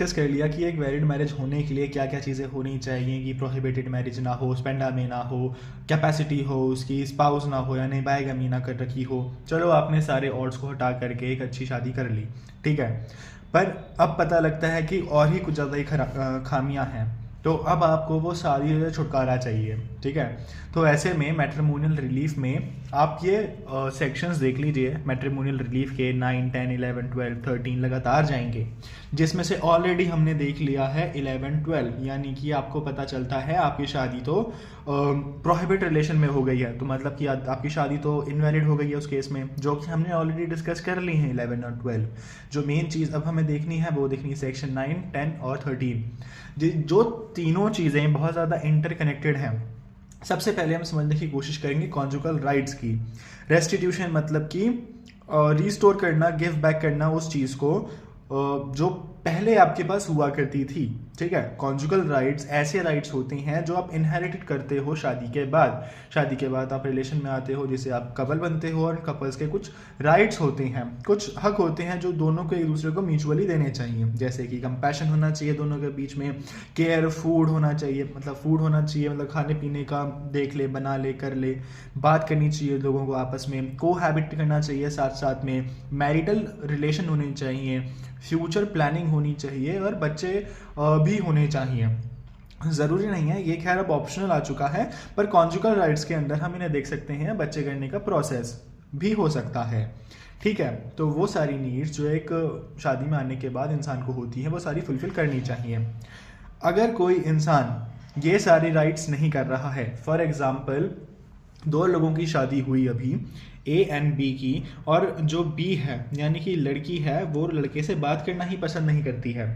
Discuss कर लिया कि एक वैलिड मैरिज होने के लिए क्या क्या चीज़ें होनी चाहिए, कि प्रोहिबिटेड मैरिज ना हो, स्पेंडा में ना हो, कैपेसिटी हो उसकी, स्पाउस ना हो यानी बायगमी ना कर रखी हो। चलो आपने सारे ऑड्स को हटा करके एक अच्छी शादी कर ली, ठीक है। पर अब पता लगता है कि और ही कुछ ज़्यादा ही खामियां हैं, तो अब आपको वो सारी छुटकारा चाहिए, ठीक है। तो ऐसे में मैट्रिमोनियल रिलीफ में आप ये सेक्शंस देख लीजिए। मैट्रिमोनियल रिलीफ के 9, 10, 11, 12, 13 लगातार जाएंगे, जिसमें से ऑलरेडी हमने देख लिया है 11, 12, यानी कि आपको पता चलता है आपकी शादी तो प्रोहिबिट रिलेशन में हो गई है, तो मतलब कि आपकी शादी तो इनवैलिड हो गई है उस केस में, जो कि हमने ऑलरेडी डिस्कस कर ली है 11 और 12। जो मेन चीज़ अब हमें देखनी है वो देखनी है सेक्शन 9, 10 और 13, जो तीनों चीज़ें बहुत ज़्यादा इंटरकनेक्टेड हैं। सबसे पहले हम समझने की कोशिश करेंगे कॉन्जुगल राइट्स की। रेस्टिट्यूशन मतलब कि रिस्टोर करना, गिव बैक करना उस चीज़ को जो पहले आपके पास हुआ करती थी, ठीक है। कॉन्जुगल राइट्स ऐसे राइट्स होते हैं जो आप इनहेरिट करते हो शादी के बाद। शादी के बाद आप रिलेशन में आते हो, जिसे आप कपल बनते हो, और कपल्स के कुछ राइट्स होते हैं, कुछ हक होते हैं जो दोनों को एक दूसरे को म्यूचुअली देने चाहिए। जैसे कि कंपैशन होना चाहिए दोनों के बीच में, केयर, फूड होना चाहिए, मतलब फूड होना चाहिए मतलब खाने पीने का देख ले, बना ले, कर ले, बात करनी चाहिए लोगों को आपस में, कोहैबिट करना चाहिए साथ साथ में, मैरिटल रिलेशन होने चाहिए, फ्यूचर प्लानिंग होनी चाहिए, और बच्चे भी होने चाहिए। ज़रूरी नहीं है, ये खैर अब ऑप्शनल आ चुका है, पर कॉन्जुगल राइट्स के अंदर हम इन्हें देख सकते हैं, बच्चे करने का प्रोसेस भी हो सकता है, ठीक है। तो वो सारी नीड्स जो एक शादी में आने के बाद इंसान को होती हैं, वो सारी फुलफिल करनी चाहिए। अगर कोई इंसान ये सारी राइट्स नहीं कर रहा है, फॉर एग्जाम्पल दो लोगों की शादी हुई अभी, ए एंड बी की, और जो बी है यानी कि लड़की है, वो लड़के से बात करना ही पसंद नहीं करती है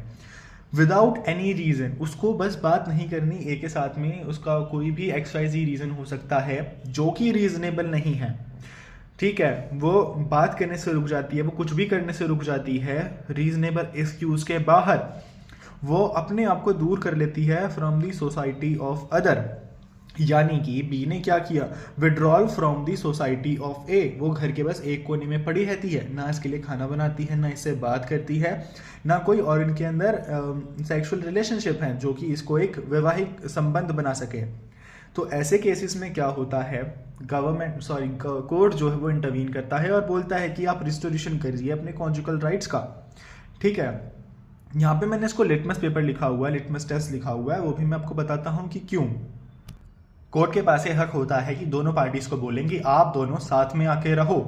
विदाउट एनी रीज़न, उसको बस बात नहीं करनी ए के साथ में, उसका कोई भी XYZ रीज़न हो सकता है जो कि रीज़नेबल नहीं है, ठीक है। वो बात करने से रुक जाती है, वो कुछ भी करने से रुक जाती है रीज़नेबल एक्सक्यूज़ के बाहर, वो अपने आप को दूर कर लेती है from the society of other. यानी कि बी ने क्या किया, withdrawal from the society of A, वो घर के बस एक कोने में पड़ी रहती है, ना इसके लिए खाना बनाती है, ना इससे बात करती है, ना कोई और इनके अंदर सेक्सुअल रिलेशनशिप है जो कि इसको एक वैवाहिक संबंध बना सके। तो ऐसे केसेस में क्या होता है, कोर्ट जो है वो इंटरवीन करता है और बोलता है कि आप रिस्टोरेशन करिए अपने कॉन्जुगल राइट्स का, ठीक है। यहाँ पे मैंने इसको लिटमस पेपर लिखा हुआ है, लिटमस टेस्ट लिखा हुआ है, वो भी मैं आपको बताता हूँ कि क्यों। कोर्ट के पास ये हक होता है कि दोनों पार्टीज को बोलेंगे आप दोनों साथ में आके रहो,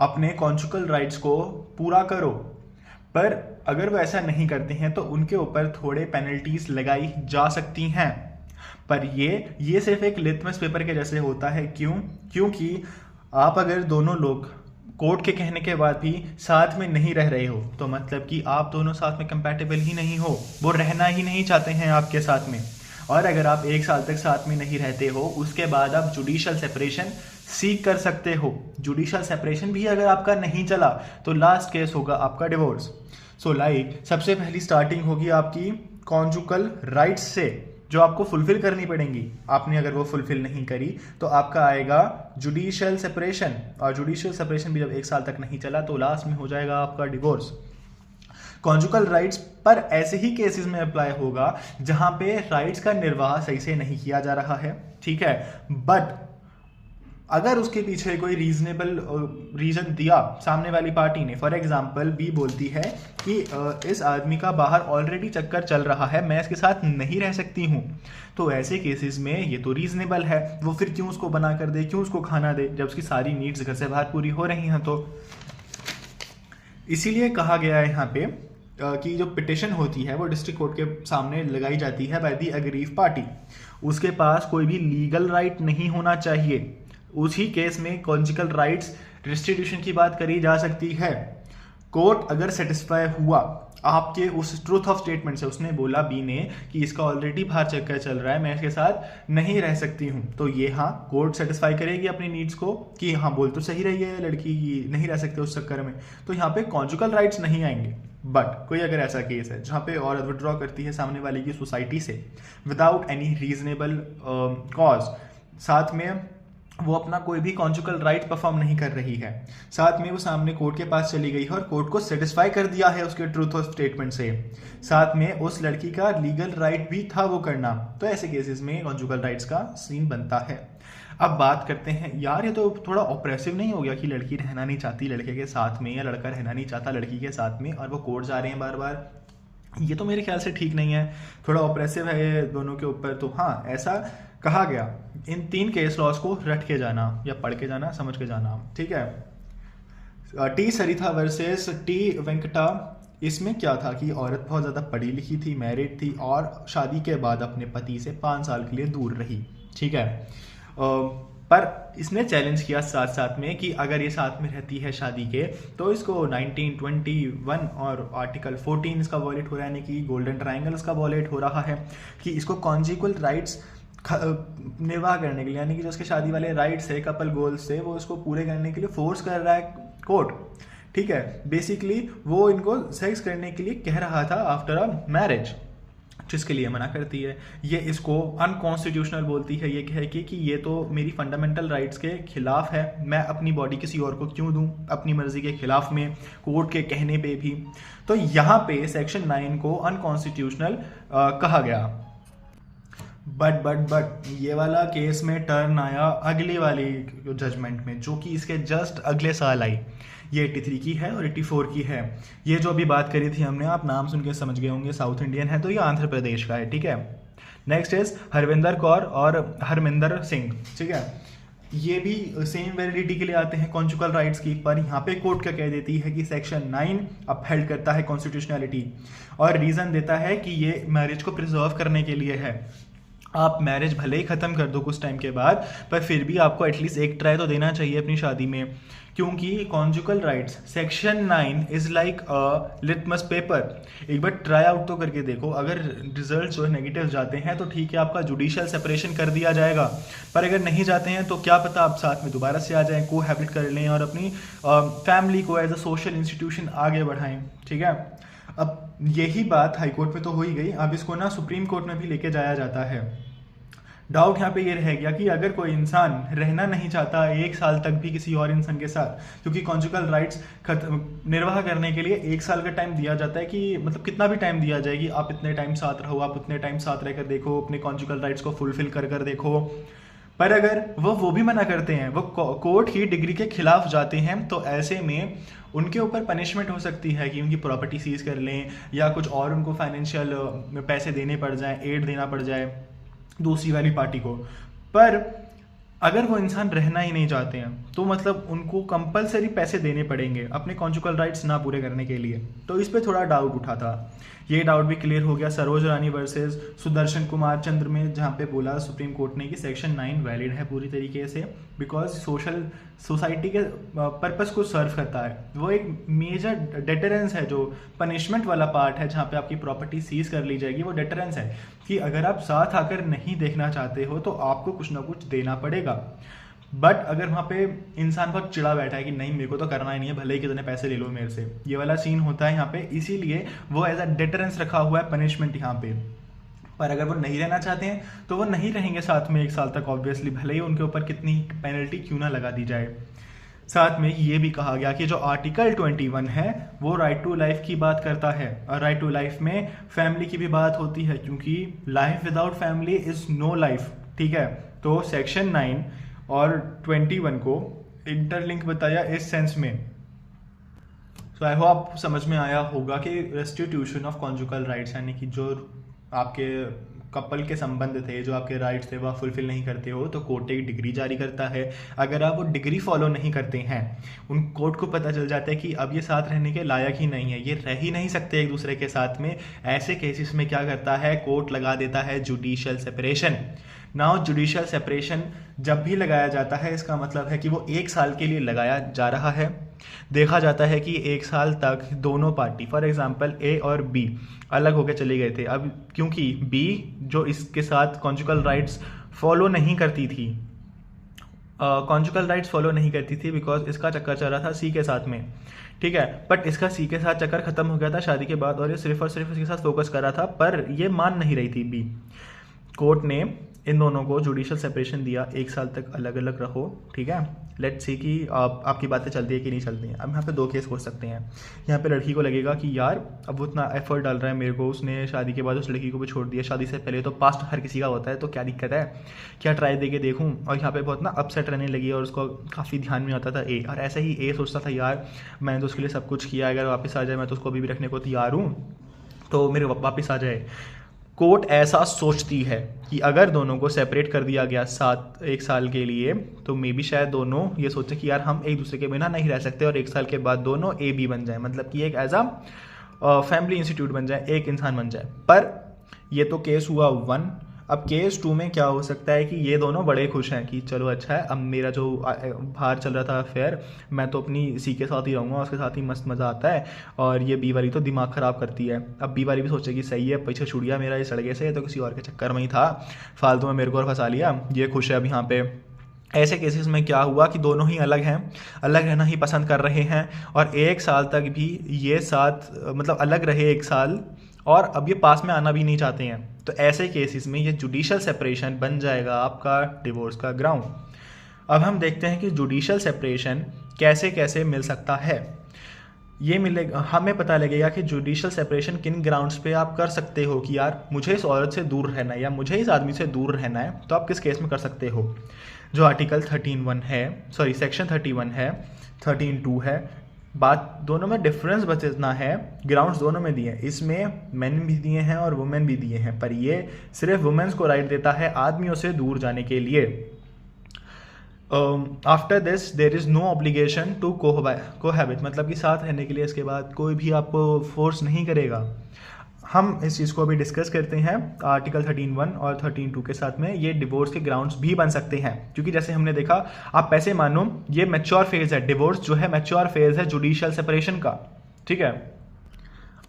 अपने कॉन्जुगल राइट्स को पूरा करो, पर अगर वो ऐसा नहीं करते हैं तो उनके ऊपर थोड़े पेनल्टीज लगाई जा सकती हैं। पर ये सिर्फ एक लिटमस पेपर के जैसे होता है। क्यों? क्योंकि आप अगर दोनों लोग कोर्ट के कहने के बाद भी साथ में नहीं रह रहे हो, तो मतलब कि आप दोनों साथ में कंपैटिबल ही नहीं हो, वो रहना ही नहीं चाहते हैं आपके साथ में। और अगर आप 1 साल तक साथ में नहीं रहते हो, उसके बाद आप जुडिशियल सेपरेशन सीख कर सकते हो। जुडिशियल सेपरेशन भी अगर आपका नहीं चला तो लास्ट केस होगा आपका डिवोर्स। सो सबसे पहली स्टार्टिंग होगी आपकी कॉन्जुगल राइट्स से, जो आपको फुलफिल करनी पड़ेंगी। आपने अगर वो फुलफिल नहीं करी तो आपका आएगा जुडिशियल सेपरेशन, और जुडिशियल सेपरेशन भी जब 1 साल तक नहीं चला तो लास्ट में हो जाएगा आपका डिवोर्स। कॉन्जुगल राइट्स पर ऐसे ही केसेस में अप्लाई होगा जहां पे राइट्स का निर्वाह सही से नहीं किया जा रहा है, ठीक है। बट अगर उसके पीछे कोई रीजनेबल रीजन दिया सामने वाली पार्टी ने, फॉर एग्जांपल बी बोलती है कि इस आदमी का बाहर ऑलरेडी चक्कर चल रहा है, मैं इसके साथ नहीं रह सकती हूँ, तो ऐसे केसेस में ये तो रीजनेबल है, वो फिर क्यों उसको बना कर दे, क्यों उसको खाना दे, जब उसकी सारी नीड्स घर से बाहर पूरी हो रही हैं। तो इसीलिए कहा गया है यहाँ पे कि जो पिटिशन होती है वो डिस्ट्रिक्ट कोर्ट के सामने लगाई जाती है बाय दी अग्रीव पार्टी, उसके पास कोई भी लीगल राइट नहीं होना चाहिए। उसी केस में कॉन्जुगल राइट्स रिस्टिट्यूशन की बात करी जा सकती है। कोर्ट अगर सेटिस्फाई हुआ आपके उस ट्रूथ ऑफ स्टेटमेंट से, उसने बोला बी ने कि इसका ऑलरेडी बाहर चक्कर चल रहा है, मैं इसके साथ नहीं रह सकती हूँ, तो ये हाँ कोर्ट सेटिस्फाई करेगी अपनी नीड्स को कि हाँ बोल तो सही रही है लड़की, नहीं रह सकते उस चक्कर में, तो यहाँ पे कॉन्जुगल राइट्स नहीं आएंगे। बट कोई अगर ऐसा केस है जहाँ पे औरत विड्रॉ करती है सामने वाले की सोसाइटी से विदाउट एनी रीजनेबल कॉज, साथ में वो अपना कोई भी कॉन्जुगल राइट परफॉर्म नहीं कर रही है, साथ में वो सामने कोर्ट के पास चली गई है और कोर्ट को सेटिस्फाई कर दिया है उसके ट्रूथ ऑफ स्टेटमेंट से, साथ में उस लड़की का लीगल राइट भी था वो करना, तो ऐसे केसेस में कॉन्जुगल राइट्स का सीन बनता है। अब बात करते हैं, यार ये तो थोड़ा ऑप्रेसिव नहीं हो गया कि लड़की रहना नहीं चाहती लड़के के साथ में, या लड़का रहना नहीं चाहता लड़की के साथ में, और वो कोर्ट जा रहे हैं बार बार? ये तो मेरे ख्याल से ठीक नहीं है, थोड़ा ऑप्रेसिव है ये दोनों के ऊपर। तो हाँ, ऐसा कहा गया। इन 3 केस लॉज को रट के जाना या पढ़ के जाना, समझ के जाना, ठीक है। टी सरिता वर्सेस टी वेंकटा, इसमें क्या था कि औरत बहुत ज़्यादा पढ़ी लिखी थी, मैरिड थी, और शादी के बाद अपने पति से 5 साल के लिए दूर रही, ठीक है। पर इसने चैलेंज किया साथ साथ में कि अगर ये साथ में रहती है शादी के, तो इसको 1921 और आर्टिकल 14 इसका वॉलेट हो रहा है, यानी कि गोल्डन ट्रायंगल इसका वॉलेट हो रहा है कि इसको कॉन्जिगुअल राइट्स निर्वाह करने के लिए, यानी कि जो उसके शादी वाले राइट्स है, कपल गोल्स थे, वो उसको पूरे करने के लिए फोर्स कर रहा है कोर्ट, ठीक है। बेसिकली वो इनको सेक्स करने के लिए कह रहा था आफ्टर अ मैरिज, जिसके लिए मना करती है। ये इसको अनकॉन्स्टिट्यूशनल बोलती है, ये कह के कि ये तो मेरी फंडामेंटल राइट्स के खिलाफ है, मैं अपनी बॉडी किसी और को क्यों दूं अपनी मर्जी के खिलाफ में, कोर्ट के कहने पे भी। तो यहाँ पे सेक्शन 9 को अनकॉन्स्टिट्यूशनल कहा गया। बट ये वाला केस में टर्न आया अगली वाली जजमेंट में, जो कि इसके जस्ट अगले साल आई। ये 83 की है और 84 की है। ये जो अभी बात करी थी हमने, आप नाम सुन के समझ गए होंगे, साउथ इंडियन है, तो ये आंध्र प्रदेश का है, ठीक है। नेक्स्ट इज हरविंदर कौर और हरमिंदर सिंह, ठीक है। ये भी सेम वैलिडिटी के लिए आते हैं कॉन्जुगल राइट्स की, पर यहाँ पे कोर्ट क्या कह देती है कि सेक्शन 9 अपहेल्ड करता है कॉन्स्टिट्यूशनैलिटी, और रीजन देता है कि ये मैरिज को प्रिजर्व करने के लिए है। आप मैरिज भले ही ख़त्म कर दो कुछ टाइम के बाद, पर फिर भी आपको एटलीस्ट एक ट्राई तो देना चाहिए अपनी शादी में, क्योंकि conjugal rights section 9 is like a litmus paper. एक बार ट्राई आउट तो करके देखो, अगर रिजल्ट जो है नेगेटिव जाते हैं तो ठीक है, आपका जुडिशियल सेपरेशन कर दिया जाएगा, पर अगर नहीं जाते हैं तो क्या पता आप साथ में दोबारा से आ जाएं, को हैबिट कर लें और अपनी फैमिली को एज अ सोशल इंस्टीट्यूशन आगे बढ़ाएं, ठीक है। अब यही बात हाई कोर्ट में तो हो ही गई, अब इसको ना सुप्रीम कोर्ट में भी लेके जाया जाता है। डाउट यहाँ पे ये रह गया कि अगर कोई इंसान रहना नहीं चाहता 1 साल तक भी किसी और इंसान के साथ, क्योंकि कॉन्जुगल राइट्स निर्वाह करने के लिए 1 साल का टाइम दिया जाता है, कि मतलब कितना भी टाइम दिया जाए कि आप इतने टाइम साथ रहो, आप उतने टाइम साथ रहकर देखो, अपने कॉन्जुगल राइट्स को फुलफिल कर देखो। पर अगर वो भी मना करते हैं, वो कोर्ट की डिग्री के खिलाफ जाते हैं, तो ऐसे में उनके ऊपर पनिशमेंट हो सकती है कि उनकी प्रॉपर्टी सीज कर लें, या कुछ और उनको फाइनेंशियल पैसे देने पड़ जाए, एड देना पड़ जाए दूसरी वाली पार्टी को। पर अगर वो इंसान रहना ही नहीं चाहते हैं, तो मतलब उनको कंपलसरी पैसे देने पड़ेंगे अपने कॉन्जुगल राइट्स ना पूरे करने के लिए। तो इस पे थोड़ा डाउट उठा था, ये डाउट भी क्लियर हो गया सरोज रानी वर्सेस सुदर्शन कुमार चंद्र में, जहाँ पे बोला सुप्रीम कोर्ट ने कि सेक्शन 9 वैलिड है पूरी तरीके से, बिकॉज सोसाइटी के पर्पस को सर्व करता है। वो एक मेजर डेटरेंस है, जो पनिशमेंट वाला पार्ट है जहाँ पे आपकी प्रॉपर्टी सीज कर ली जाएगी, वो डेटरेंस है कि अगर आप साथ आकर नहीं देखना चाहते हो तो आपको कुछ ना कुछ देना पड़ेगा। बट अगर वहाँ पे इंसान बहुत चिड़ा बैठा है कि नहीं मेरे को तो करना ही नहीं है, भले ही कितने पैसे ले लो मेरे से, ये वाला सीन होता है यहाँ पे, इसीलिए वो एज अ डेटरेंस रखा हुआ है पनिशमेंट यहाँ पे। पर अगर वो नहीं रहना चाहते हैं तो वो नहीं रहेंगे साथ में 1 साल तक, ऑब्वियसली, भले ही उनके ऊपर कितनी पेनल्टी क्यों ना लगा दी जाए। साथ में ये भी कहा गया कि जो आर्टिकल 21 है वो राइट टू लाइफ की बात करता है, और राइट टू लाइफ में फैमिली की भी बात होती है, क्योंकि life without family is no life, ठीक है। तो सेक्शन 9 और 21 को इंटरलिंक बताया इस सेंस में। सो आई होप आपको समझ में आया होगा कि रेस्टिट्यूशन ऑफ कॉन्जुगल राइट्स, यानी कि जो आपके कपल के संबंध थे, जो आपके राइट्स थे, वह फुलफिल नहीं करते हो तो कोर्ट एक डिग्री जारी करता है। अगर आप वो डिग्री फॉलो नहीं करते हैं, उन कोर्ट को पता चल जाता है कि अब ये साथ रहने के लायक ही नहीं है, ये रह ही नहीं सकते एक दूसरे के साथ में। ऐसे केसेस में क्या करता है, कोर्ट लगा देता है judicial separation. Now judicial separation जब भी लगाया जाता है, इसका मतलब है कि वो 1 साल के लिए लगाया जा रहा है। देखा जाता है कि 1 साल तक दोनों पार्टी, फॉर एग्जांपल ए और बी अलग होकर चले गए थे। अब क्योंकि बी जो इसके साथ कॉन्जुगल राइट्स फॉलो नहीं करती थी, बिकॉज इसका चक्कर चल रहा था सी के साथ में, ठीक है। बट इसका सी के साथ चक्कर खत्म हो गया था शादी के बाद, और ये सिर्फ और सिर्फ इसके साथ फोकस कर रहा था, पर ये मान नहीं रही थी बी। कोर्ट ने इन दोनों को जुडिशल सेपरेशन दिया, 1 साल तक अलग अलग रहो, ठीक है। लेट्स सी कि आपकी बातें चलती है कि नहीं चलती हैं। अब यहाँ पे 2 केस हो सकते हैं। यहाँ पे लड़की को लगेगा कि यार अब वो इतना एफर्ट डाल रहा है मेरे को, उसने शादी के बाद उस लड़की को भी छोड़ दिया, शादी से पहले तो पास्ट हर किसी का होता है, तो क्या दिक्कत है, क्या ट्राई दे के देखूँ। और यहाँ पे बहुत ना अपसेट रहने लगी और उसको काफ़ी ध्यान में आता था ए, और ऐसे ही ए सोचता था यार मैंने तो उसके लिए सब कुछ किया, अगर वापस आ जाए मैं तो उसको अभी भी रखने को तैयार हूँ, तो मेरे वापस आ जाए। कोर्ट ऐसा सोचती है कि अगर दोनों को सेपरेट कर दिया गया 1 साल के लिए, तो मे बी शायद दोनों ये सोचें कि यार हम एक दूसरे के बिना नहीं रह सकते, और 1 साल के बाद दोनों ए बी बन जाए, मतलब कि एक एज अ फैमिली इंस्टीट्यूट बन जाए, एक इंसान बन जाए। पर ये तो केस हुआ 1। अब केस 2 में क्या हो सकता है कि ये दोनों बड़े खुश हैं कि चलो अच्छा है, अब मेरा जो बाहर चल रहा था अफेयर, मैं तो अपनी सी के साथ ही रहूँगा, उसके साथ ही मस्त मज़ा आता है, और ये बी वाली तो दिमाग ख़राब करती है। अब बी वाली भी सोचेगी सही है, पीछे छुड़िया मेरा इस लड़के से, तो किसी और के चक्कर में ही था, फालतू में मेरे को और फंसा लिया, ये खुश है अब यहाँ पे। ऐसे केसेस में क्या हुआ कि दोनों ही अलग हैं, अलग रहना ही पसंद कर रहे हैं, और 1 साल तक भी ये साथ मतलब अलग रहे 1 साल, और अब ये पास में आना भी नहीं चाहते हैं। तो ऐसे केसेस में ये जुडिशल सेपरेशन बन जाएगा आपका डिवोर्स का ग्राउंड। अब हम देखते हैं कि जुडिशल सेपरेशन कैसे कैसे मिल सकता है। ये मिलेगा, हमें पता लगेगा कि जुडिशल सेपरेशन किन ग्राउंड्स पे आप कर सकते हो कि यार मुझे इस औरत से दूर रहना है या मुझे इस आदमी से दूर रहना है, तो आप किस केस में कर सकते हो। जो आर्टिकल 13(1) है, सॉरी सेक्शन 31 है, 13(2) है। बात दोनों में डिफरेंस बस इतना है, ग्राउंड्स दोनों में दिए हैं, इसमें मैन भी दिए हैं और वुमेन भी दिए हैं, पर ये सिर्फ वुमेन्स को राइट देता है आदमियों से दूर जाने के लिए। After this there is no obligation to cohabit, मतलब कि साथ रहने के लिए इसके बाद कोई भी आपको फोर्स नहीं करेगा। हम इस चीज़ को अभी डिस्कस करते हैं। आर्टिकल 13(1) और 13(2) के साथ में ये डिवोर्स के ग्राउंड्स भी बन सकते हैं, क्योंकि जैसे हमने देखा, आप ऐसे मानो ये मैच्योर फेज है, डिवोर्स जो है मैच्योर फेज है जुडिशियल सेपरेशन का, ठीक है।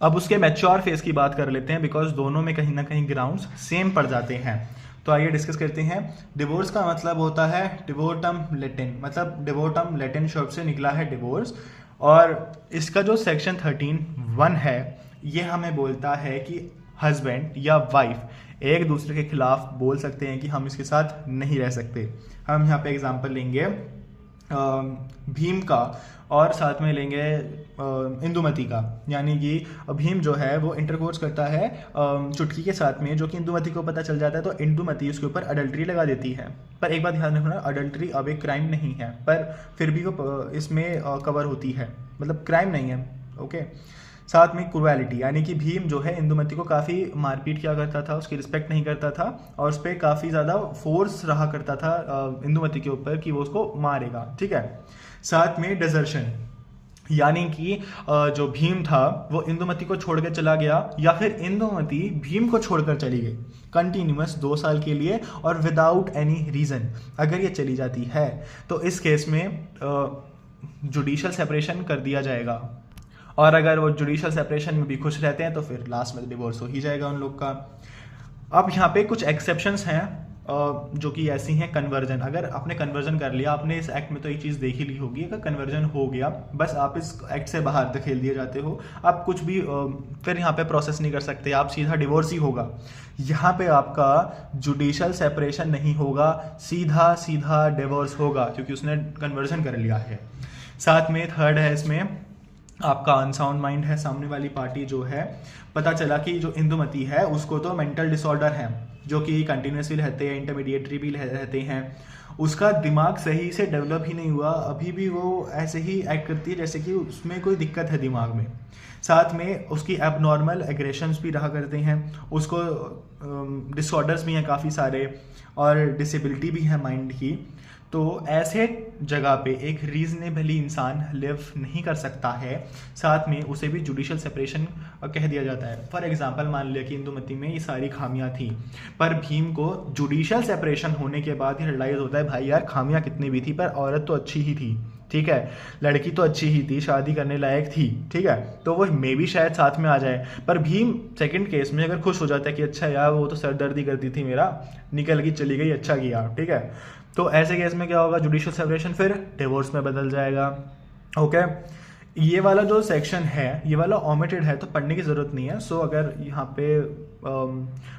अब उसके मैच्योर फेज की बात कर लेते हैं, बिकॉज दोनों में कहीं ना कहीं ग्राउंड्स सेम पड़ जाते हैं। तो आइए डिस्कस करते हैं। डिवोर्स का मतलब होता है डिवोर्टम लैटिन, मतलब डिवोर्टम लैटिन शब्द से निकला है डिवोर्स, और इसका जो सेक्शन 13(1) है ये हमें बोलता है कि हस्बैंड या वाइफ एक दूसरे के खिलाफ बोल सकते हैं कि हम इसके साथ नहीं रह सकते। हम यहाँ पे एग्जांपल लेंगे भीम का, और साथ में लेंगे इंदुमती का। यानी कि भीम जो है वो इंटरकोर्स करता है चुटकी के साथ में, जो कि इंदुमती को पता चल जाता है, तो इंदुमती उसके ऊपर अडल्ट्री लगा देती है। पर एक बात ध्यान रखना, अडल्ट्री अब एक क्राइम नहीं है, पर फिर भी वो इसमें कवर होती है, मतलब क्राइम नहीं है, ओके। साथ में क्रूएलिटी, यानी कि भीम जो है इंदुमती को काफ़ी मारपीट किया करता था, उसकी रिस्पेक्ट नहीं करता था, और उस पर काफ़ी ज़्यादा फोर्स रहा करता था इंदुमती के ऊपर कि वो उसको मारेगा, ठीक है। साथ में डिजर्शन, यानी कि जो भीम था वो इंदुमती को छोड़कर चला गया, या फिर इंदुमती भीम को छोड़कर चली गई कंटिन्यूअस 2 साल के लिए और विदाउट एनी रीज़न। अगर ये चली जाती है तो इस केस में जुडिशल सेपरेशन कर दिया जाएगा, और अगर वो जुडिशल सेपरेशन में भी खुश रहते हैं तो फिर लास्ट में डिवोर्स हो ही जाएगा उन लोग का। अब यहाँ पे कुछ एक्सेप्शंस हैं जो कि ऐसी हैं। कन्वर्जन, अगर आपने कन्वर्जन कर लिया, आपने इस एक्ट में तो एक चीज़ देख ही ली होगी, अगर कन्वर्जन हो गया, बस आप इस एक्ट से बाहर धकेल दिए जाते हो, आप कुछ भी फिर यहाँ पे प्रोसेस नहीं कर सकते, आप सीधा डिवोर्स ही होगा। यहाँ पे आपका जुडिशल सेपरेशन नहीं होगा, सीधा सीधा डिवोर्स होगा, क्योंकि उसने कन्वर्जन कर लिया है। साथ में थर्ड है, इसमें आपका अनसाउंड माइंड है। सामने वाली पार्टी जो है, पता चला कि जो इंदुमती है उसको तो मेंटल डिसऑर्डर है, जो कि कंटिन्यूसली रहते हैं, इंटरमीडिएटरी भी रहते हैं, उसका दिमाग सही से डेवलप ही नहीं हुआ, अभी भी वो ऐसे ही एक्ट करती है जैसे कि उसमें कोई दिक्कत है दिमाग में। साथ में उसकी एबनॉर्मल एग्रेशंस भी रहा करते हैं, उसको डिसऑर्डर्स भी हैं काफ़ी सारे, और डिसेबिलिटी भी है माइंड की। तो ऐसे जगह पे एक रीजनेबली इंसान लिव नहीं कर सकता है, साथ में उसे भी जुडिशल सेपरेशन कह दिया जाता है। फॉर एग्जांपल, मान लिया कि इंदुमती में ये सारी खामियां थी, पर भीम को जुडिशल सेपरेशन होने के बाद ही रियलाइज होता है भाई यार खामियां कितनी भी थी पर औरत तो अच्छी ही थी, ठीक है, लड़की तो अच्छी ही थी, शादी करने लायक थी, ठीक है, तो वो मे भी शायद साथ में आ जाए। पर भीम सेकंड केस में अगर खुश हो जाता है कि अच्छा यार वो तो सरदर्दी करती थी, मेरा निकल गई चली गई, अच्छा किया, ठीक है, तो ऐसे केस में क्या होगा, जुडिशियल सेपरेशन फिर डिवोर्स में बदल जाएगा, ओके। ये वाला जो सेक्शन है ये वाला ओमिटेड है तो पढ़ने की ज़रूरत नहीं है। सो अगर यहाँ पे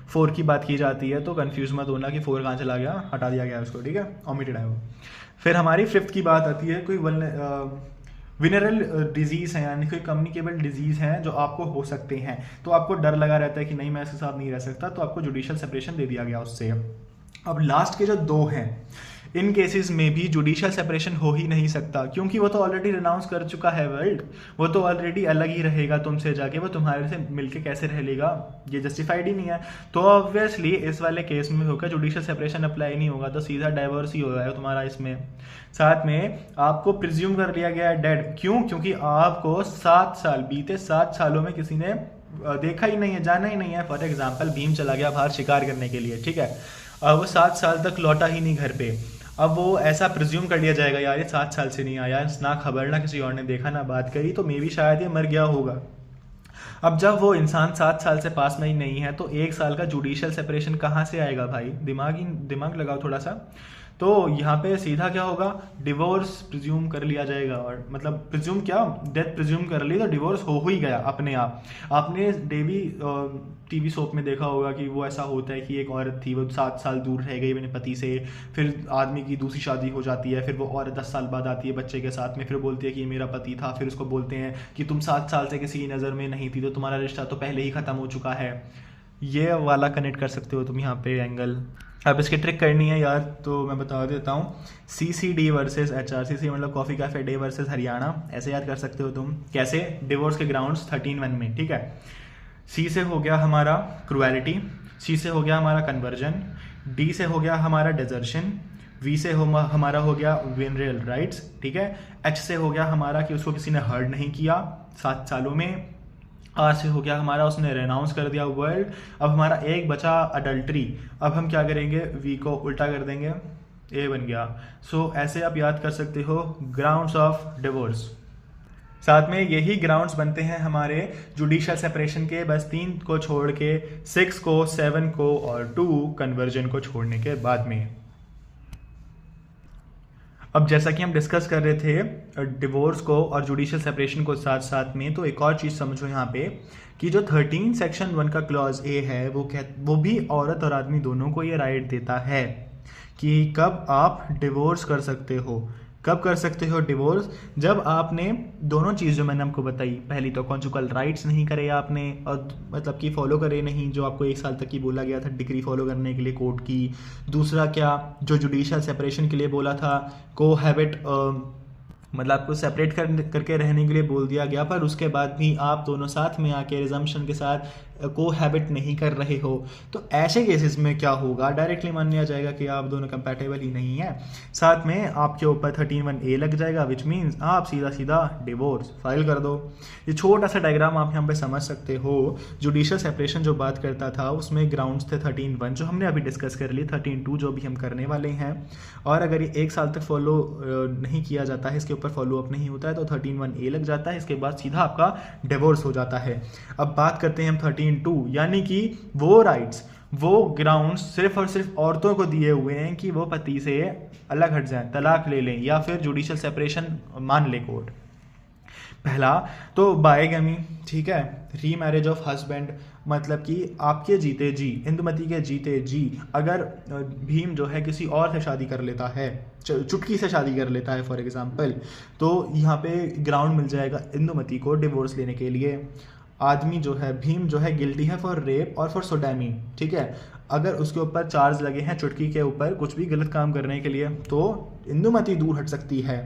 4 की बात की जाती है तो कंफ्यूज मत होना कि 4 कहाँ चला गया, हटा दिया गया उसको, ठीक है, ओमिटेड है वो। फिर हमारी 5th की बात आती है, कोई विनरल डिजीज़ है यानी कोई कम्युनिकेबल डिजीज़ हैं जो आपको हो सकते हैं, तो आपको डर लगा रहता है कि नहीं मैं इसके साथ नहीं रह सकता, तो आपको जुडिशियल सेपरेशन दे दिया गया उससे। अब लास्ट के जो 2 हैं, इन केसेस में भी जुडिशियल सेपरेशन हो ही नहीं सकता, क्योंकि वो तो ऑलरेडी रिनाउंस कर चुका है वर्ल्ड, वो तो ऑलरेडी अलग ही रहेगा तुमसे जाके, वो तुम्हारे से मिलके कैसे रह लेगा, ये जस्टिफाइड ही नहीं है। तो ऑब्वियसली इस वाले केस में होगा जुडिशियल सेपरेशन अप्लाई नहीं होगा, तो सीधा डाइवोर्स ही हो रहा है तुम्हारा इसमें। साथ में आपको प्रिज्यूम कर लिया गया है डेड, क्यों? क्योंकि आपको 7 साल, बीते 7 सालों में किसी ने देखा ही नहीं है, जाना ही नहीं है। फॉर एग्जाम्पल भीम चला गया बाहर शिकार करने के लिए, ठीक है, अब वो 7 साल तक लौटा ही नहीं घर पे, अब वो ऐसा प्रिज्यूम कर लिया जाएगा यार ये 7 साल से नहीं आया, ना खबर, ना किसी और ने देखा, ना बात करी, तो मे भी शायद ये मर गया होगा। अब जब वो इंसान 7 साल से पास में ही नहीं है तो 1 साल का जुडिशियल सेपरेशन कहाँ से आएगा भाई? दिमाग लगाओ थोड़ा सा। तो यहाँ पे सीधा क्या होगा, डिवोर्स प्रिज्यूम कर लिया जाएगा, और मतलब प्रिज्यूम क्या, डेथ प्रिज्यूम कर ली तो डिवोर्स हो ही गया अपने आप। आपने डेवी टीवी सोप में देखा होगा कि वो ऐसा होता है कि एक औरत थी, वो 7 साल दूर रह गई अपने पति से, फिर आदमी की दूसरी शादी हो जाती है, फिर वो औरत 10 साल बाद आती है बच्चे के साथ में, फिर बोलती है कि ये मेरा पति था, फिर उसको बोलते हैं कि तुम 7 साल से किसी की नज़र में नहीं थी, तो तुम्हारा रिश्ता तो पहले ही ख़त्म हो चुका है। ये वाला कनेक्ट कर सकते हो तुम यहाँ पे एंगल। अब इसकी ट्रिक करनी है यार, तो मैं बता देता हूँ, CCD वर्सेस HRCC, मतलब coffee cafe day versus Haryana, ऐसे याद कर सकते हो तुम। कैसे? डिवोर्स के ग्राउंड्स 13(1) में, ठीक है। C से हो गया हमारा क्रुएलिटी, C से हो गया हमारा कन्वर्जन, D से हो गया हमारा डेजर्शन, V से हमारा हो गया विनरेल राइट्स, ठीक है। H से हो गया हमारा कि उसको किसी ने हर्ट नहीं किया 7 सालों में। R से हो गया हमारा उसने रेनाउंस कर दिया वर्ल्ड। अब हमारा एक बचा अडल्ट्री, अब हम क्या करेंगे, V को उल्टा कर देंगे, A बन गया। सो ऐसे आप याद कर सकते हो ग्राउंड्स ऑफ डिवोर्स। साथ में यही ग्राउंड्स बनते हैं हमारे जुडिशियल सेपरेशन के, बस 3 को छोड़ के, 6 को, 7 को और 2 कन्वर्जन को छोड़ने के बाद में। अब जैसा कि हम डिस्कस कर रहे थे डिवोर्स को और जुडिशियल सेपरेशन को साथ साथ में, तो एक और चीज़ समझो यहाँ पे कि जो 13 सेक्शन 1 का क्लॉज ए है वो भी औरत और आदमी दोनों को ये राइट देता है कि कब आप डिवोर्स कर सकते हो। कब कर सकते हो डिवोर्स? जब आपने दोनों चीज़ जो मैंने आपको बताई, पहली तो कॉन्जुगल राइट्स नहीं करे आपने, और मतलब कि फॉलो करे नहीं, जो आपको 1 साल तक की बोला गया था डिग्री फॉलो करने के लिए कोर्ट की। दूसरा क्या, जो जुडिशियल सेपरेशन के लिए बोला था, कोहैबिट, मतलब आपको सेपरेट करके रहने के लिए बोल दिया गया, पर उसके बाद भी आप दोनों साथ में आके रिजम्पशन के साथ कोहैबिट नहीं कर रहे हो, तो ऐसे केसेस में क्या होगा, डायरेक्टली मान लिया जाएगा कि आप दोनों कंपैटिबल ही नहीं है। साथ में आपके ऊपर 13(1) लग जाएगा, विच मीन्स आप सीधा सीधा डिवोर्स फाइल कर दो। ये छोटा सा डायग्राम आप यहाँ पे समझ सकते हो। जुडिशियल सेपरेशन जो बात करता था उसमें ग्राउंड्स थे 13(1) जो हमने अभी डिस्कस कर ली, 13(2) जो भी हम करने वाले हैं, और अगर ये 1 साल तक फॉलो नहीं किया जाता है, इसके ऊपर फॉलो अप नहीं होता है, तो 13(1) लग जाता है, इसके बाद सीधा आपका डिवोर्स हो जाता है। अब बात करते हैं हम 13(2), यानी कि वो राइट्स, वो ग्राउंड्स सिर्फ और सिर्फ औरतों को दिए हुए हैं कि वो पति से अलग हट जाएं, तलाक ले लें या फिर जुडिशियल सेपरेशन मान ले कोर्ट। पहला तो बायगमी, ठीक है, री मैरिज ऑफ हस्बैंड, मतलब कि आपके जीते जी, इंदुमती के जीते जी अगर भीम जो है किसी और से शादी कर लेता है, चुटकी से शादी कर लेता है फॉर एग्जांपल, तो यहाँ पे ग्राउंड मिल जाएगा इंदुमती को डिवोर्स लेने के लिए। आदमी जो है, भीम जो है, गिल्टी है फॉर रेप और फॉर सोडामी, ठीक है। अगर उसके ऊपर चार्ज लगे हैं चुटकी के ऊपर कुछ भी गलत काम करने के लिए, तो इंदुमती दूर हट सकती है।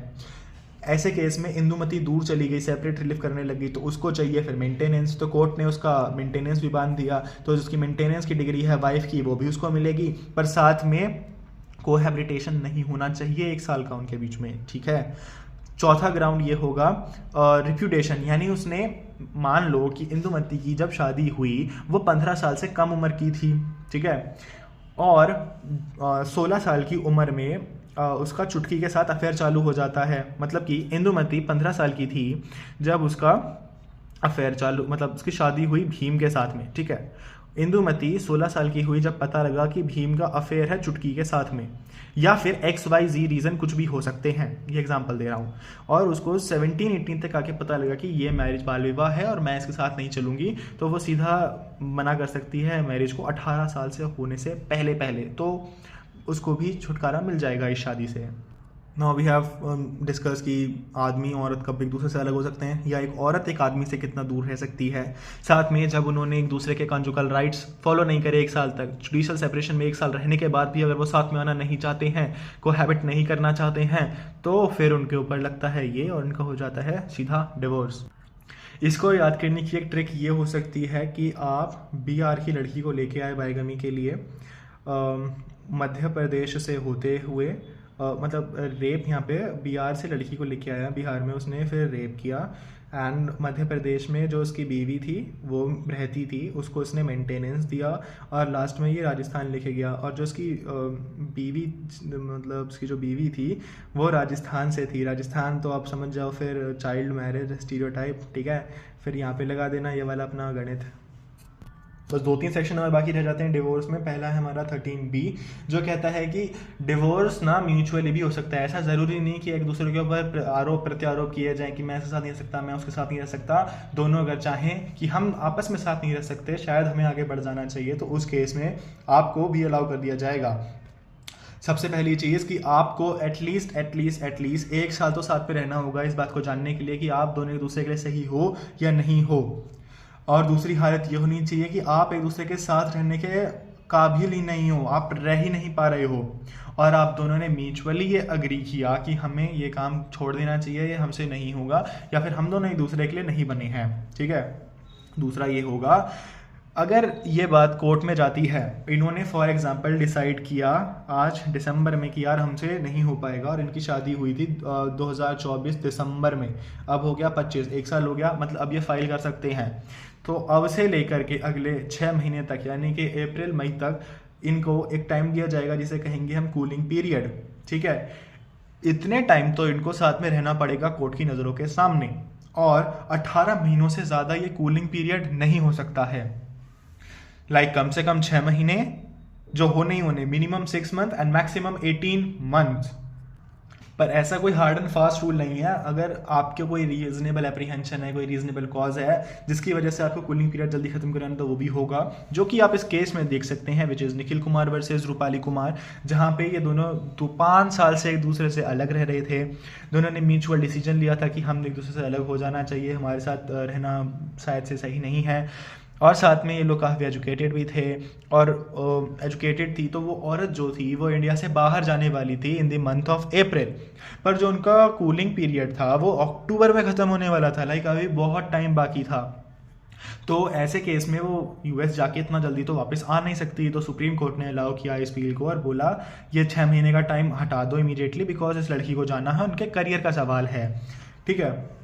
ऐसे केस में इंदुमती दूर चली गई, सेपरेट रिलीव करने लगी, तो उसको चाहिए फिर मेंटेनेंस, तो कोर्ट ने उसका मेंटेनेंस भी बांध दिया, तो जिसकी मेंटेनेंस की डिग्री है वाइफ की वो भी उसको मिलेगी, पर साथ में कोहैबिटेशन नहीं होना चाहिए 1 साल का उनके बीच में, ठीक है। चौथा ग्राउंड ये होगा रिप्यूटेशन, यानी उसने, मान लो कि इंदुमती की जब शादी हुई वो 15 साल से कम उम्र की थी, ठीक है, और 16 साल की उम्र में उसका चुटकी के साथ अफेयर चालू हो जाता है। मतलब कि इंदुमती 15 साल की थी जब उसका अफेयर चालू, मतलब उसकी शादी हुई भीम के साथ में, ठीक है। इंदुमती 16 साल की हुई जब पता लगा कि भीम का अफेयर है चुटकी के साथ में, या फिर XYZ रीज़न कुछ भी हो सकते हैं, ये एग्जांपल दे रहा हूँ, और उसको 17-18 तक आके पता लगा कि ये मैरिज बाल विवाह है और मैं इसके साथ नहीं चलूँगी, तो वो सीधा मना कर सकती है मैरिज को 18 साल से होने से पहले पहले, तो उसको भी छुटकारा मिल जाएगा इस शादी से। नाउ वी हैव डिस्कस कि आदमी और औरत कब एक दूसरे से अलग हो सकते हैं, या एक औरत एक आदमी से कितना दूर रह सकती है। साथ में जब उन्होंने एक दूसरे के कंजुगल राइट्स फॉलो नहीं करे 1 साल तक, जुडिशल सेपरेशन में 1 साल रहने के बाद भी अगर वो साथ में आना नहीं चाहते हैं, कोहैबिट नहीं करना चाहते हैं, तो फिर उनके ऊपर लगता है ये और उनका हो जाता है सीधा डिवोर्स। इसको याद करने की एक ट्रिक ये हो सकती है कि आप BR की लड़की को लेके आए बाइगमी के लिए, मध्य प्रदेश से होते हुए, मतलब रेप यहाँ पे बिहार से लड़की को लेके आया, बिहार में उसने फिर रेप किया, एंड मध्य प्रदेश में जो उसकी बीवी थी वो रहती थी, उसको उसने मेंटेनेंस दिया, और लास्ट में ये राजस्थान लेके गया, और जो उसकी बीवी, मतलब उसकी जो बीवी थी वो राजस्थान से थी। राजस्थान तो आप समझ जाओ फिर चाइल्ड मैरिज स्टीरियोटाइप, ठीक है। फिर यहाँ पे लगा देना ये वाला अपना गणित। बस 2-3 सेक्शन और बाकी रह जाते हैं डिवोर्स में। पहला है हमारा 13B, जो कहता है कि डिवोर्स ना म्यूचुअली भी हो सकता है। ऐसा ज़रूरी नहीं कि एक दूसरे के ऊपर आरोप प्रत्यारोप किए जाएं कि मैं इसके साथ नहीं रह सकता, मैं उसके साथ नहीं रह सकता। दोनों अगर चाहें कि हम आपस में साथ नहीं रह सकते, शायद हमें आगे बढ़ जाना चाहिए, तो उस केस में आपको भी अलाउ कर दिया जाएगा। सबसे पहली चीज़ कि आपको एटलीस्ट 1 साल तो साथ में रहना होगा इस बात को जानने के लिए कि आप दोनों एक दूसरे के लिए सही हो या नहीं हो। और दूसरी हालत ये होनी चाहिए कि आप एक दूसरे के साथ रहने के काबिल ही नहीं हो, आप रह ही नहीं पा रहे हो, और आप दोनों ने म्यूचुअली ये अग्री किया कि हमें ये काम छोड़ देना चाहिए, ये हमसे नहीं होगा, या फिर हम दोनों एक दूसरे के लिए नहीं बने हैं, ठीक है। दूसरा ये होगा, अगर ये बात कोर्ट में जाती है, इन्होंने फॉर एग्जांपल डिसाइड किया आज दिसंबर में कि यार हमसे नहीं हो पाएगा, और इनकी शादी हुई थी 2024 दिसंबर में, अब हो गया 25, 1 साल हो गया, मतलब अब ये फाइल कर सकते हैं। तो अब से लेकर के अगले 6 महीने तक, यानी कि अप्रैल मई तक, इनको एक टाइम दिया जाएगा जिसे कहेंगे हम कूलिंग पीरियड, ठीक है। इतने टाइम तो इनको साथ में रहना पड़ेगा कोर्ट की नज़रों के सामने, और 18 महीनों से ज़्यादा ये कूलिंग पीरियड नहीं हो सकता है। कम से कम 6 महीने जो होने minimum 6 month and maximum 18 month. पर ऐसा कोई हार्ड एंड फास्ट रूल नहीं है। अगर आपके कोई रीजनेबल एप्रीहेंशन है, कोई रीजनेबल कॉज है जिसकी वजह से आपको कूलिंग पीरियड जल्दी खत्म कराना, तो वो भी होगा, जो कि आप इस केस में देख सकते हैं, which is Nikhil Kumar versus Rupali Kumar, जहाँ पे ये दोनों 5 साल से एक दूसरे से अलग रह रहे थे। दोनों ने म्यूचुअल डिसीजन लिया था कि हम एक दूसरे से अलग हो जाना चाहिए, हमारे साथ रहना शायद से सही नहीं है, और साथ में ये लोग काफ़ी एजुकेटेड भी थे, और एजुकेटेड थी तो वो औरत जो थी वो इंडिया से बाहर जाने वाली थी in the month of April, पर जो उनका कूलिंग पीरियड था वो अक्टूबर में ख़त्म होने वाला था, अभी बहुत टाइम बाकी था। तो ऐसे केस में वो US जाके इतना जल्दी तो वापस आ नहीं सकती, तो सुप्रीम कोर्ट ने अलाउ किया इस पील को और बोला ये 6 महीने का टाइम हटा दो इमीडिएटली, बिकॉज इस लड़की को जाना है, उनके करियर का सवाल है, ठीक है।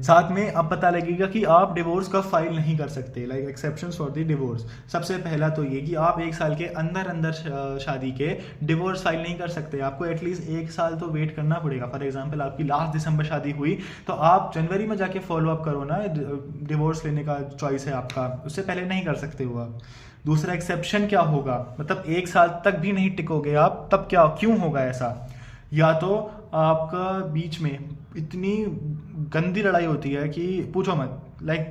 साथ में अब पता लगेगा कि आप डिवोर्स कब फाइल नहीं कर सकते, एक्सेप्शंस फॉर द डिवोर्स। सबसे पहला तो ये कि आप 1 साल के अंदर शादी के डिवोर्स फाइल नहीं कर सकते, आपको एटलीस्ट 1 साल तो वेट करना पड़ेगा। फॉर एग्जांपल आपकी लास्ट दिसंबर शादी हुई, तो आप जनवरी में जाके फॉलो अप करो ना, डिवोर्स लेने का चॉइस है आपका, उससे पहले नहीं कर सकते हो आप। दूसरा एक्सेप्शन क्या होगा, मतलब 1 साल तक भी नहीं टिकोगे आप, तब क्यों होगा ऐसा? या तो आपका बीच में इतनी गंदी लड़ाई होती है कि पूछो मत,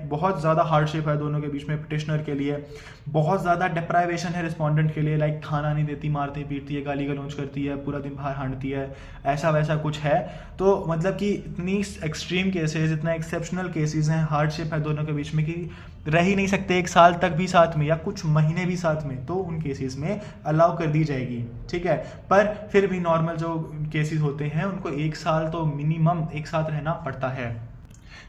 बहुत ज़्यादा हार्डशिप है दोनों के बीच में, पिटिशनर के लिए बहुत ज़्यादा डिप्राइवेशन है रिस्पोंडेंट के लिए, खाना नहीं देती, मारती पीटती है, गाली गलौज करती है, पूरा दिन बाहर हांडती है, ऐसा वैसा कुछ है। तो मतलब कि इतनी एक्सट्रीम केसेस, इतना एक्सेप्शनल केसेस हैं, हार्डशिप है दोनों के बीच में कि रह ही नहीं सकते 1 साल तक भी साथ में, या कुछ महीने भी साथ में, तो उन केसेस में अलाउ कर दी जाएगी, ठीक है। पर फिर भी नॉर्मल जो केसेस होते हैं उनको 1 साल तो मिनिमम एक साथ रहना पड़ता है।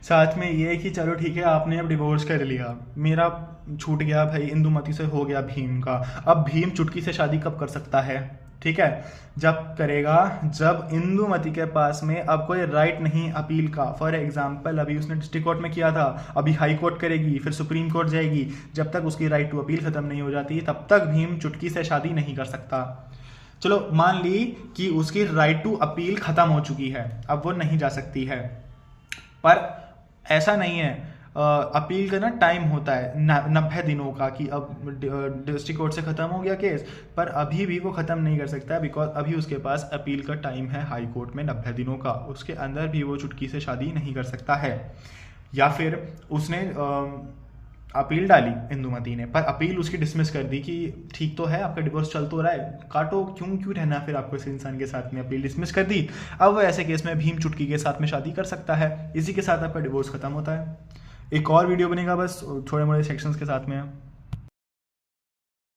साथ में ये कि चलो ठीक है, आपने अब डिवोर्स कर लिया, मेरा छूट गया भाई, इंदुमती से हो गया भीम का, अब भीम चुटकी से शादी कब कर सकता है? ठीक है, जब करेगा जब इंदुमती के पास में अब कोई राइट नहीं अपील का। फॉर एग्जांपल अभी उसने डिस्ट्रिक्ट कोर्ट में किया था, अभी हाई कोर्ट करेगी, फिर सुप्रीम कोर्ट जाएगी, जब तक उसकी राइट टू अपील खत्म नहीं हो जाती तब तक भीम चुटकी से शादी नहीं कर सकता। चलो मान ली कि उसकी राइट टू अपील खत्म हो चुकी है, अब वो नहीं जा सकती है, पर ऐसा नहीं है। अपील का ना टाइम होता है 90 दिनों का, कि अब डिस्ट्रिक्ट कोर्ट से ख़त्म हो गया केस, पर अभी भी वो ख़त्म नहीं कर सकता है, बिकॉज अभी उसके पास अपील का टाइम है हाई कोर्ट में 90 दिनों का, उसके अंदर भी वो चुटकी से शादी नहीं कर सकता है। या फिर उसने अपील डाली इंदुमती ने, पर अपील उसकी डिसमिस कर दी कि ठीक तो है, आपका डिवोर्स चल तो रहा है, काटो, क्यों रहना फिर आपको इस इंसान के साथ में, अपील डिसमिस कर दी। अब वो ऐसे केस में भीम चुटकी के साथ में शादी कर सकता है, इसी के साथ आपका डिवोर्स खत्म होता है। एक और वीडियो बनेगा बस थोड़े मोड़े सेक्शंस के साथ में।